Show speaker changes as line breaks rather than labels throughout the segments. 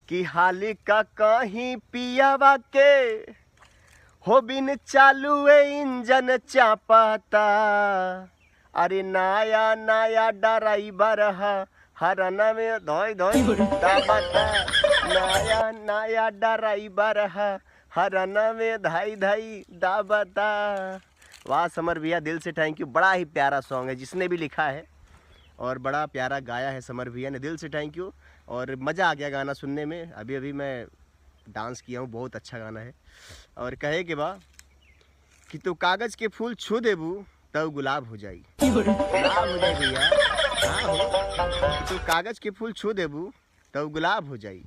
कि हाली का कहीं पियावा के हो बिन चालू इंजन चापाता। अरे नया नया ड्राइवर हरना में धोई धोई दाबाता। नया नया ड्राइवर हरना में धाई धाई दाबाता। वाह समर भैया, दिल से थैंक यू। बड़ा ही प्यारा सॉन्ग है, जिसने भी लिखा है और बड़ा प्यारा गाया है समर भैया ने, दिल से थैंक यू। और मज़ा आ गया गाना सुनने में। अभी अभी मैं डांस किया हूँ, बहुत अच्छा गाना है। और कहे के बा कि तू कागज़ के फूल छू देबू तब गुलाब हो जाई। गुलाब हो जाई भैया, हाँ हो। तू कागज़ के फूल छू देबू तब गुलाब हो जाई,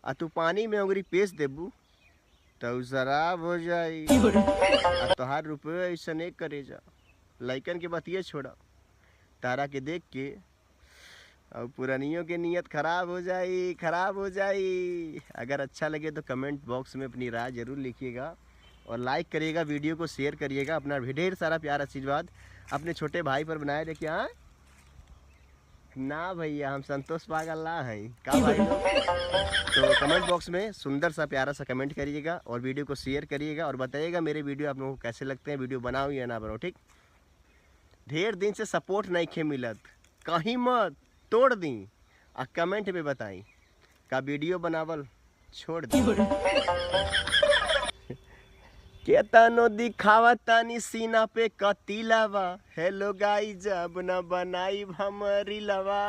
और तू पानी में उंगली पेश देबू तब शराब हो जाई। और तोहार रुपये ऐसा नहीं करे जा, लइकन के बतिये छोड़ा, तारा के देख के और पुरानियों की नीयत खराब हो जाई, खराब हो जाई। अगर अच्छा लगे तो कमेंट बॉक्स में अपनी राय ज़रूर लिखिएगा और लाइक करिएगा, वीडियो को शेयर करिएगा। अपना ढेर सारा प्यार आशीर्वाद अपने छोटे भाई पर बनाए रखिए। हाँ ना भैया, हम संतोष पागल ना हैं का भाई लोग। तो कमेंट बॉक्स में सुंदर सा प्यारा सा कमेंट करिएगा और वीडियो को शेयर करिएगा और बताइएगा मेरे वीडियो आप लोगों को कैसे लगते हैं, वीडियो बनाओ या ना बनाओ। ठीक, ढेर दिन से सपोर्ट नहीं खे मिलत, कहीं मत तोड़ दी आ कमेंट में बताई का वीडियो बनावल छोड़ दी। केतनो दिखावा तानी सीना पे कतीलावा, हेलो गाइस जब न बनाई हमरी लवा।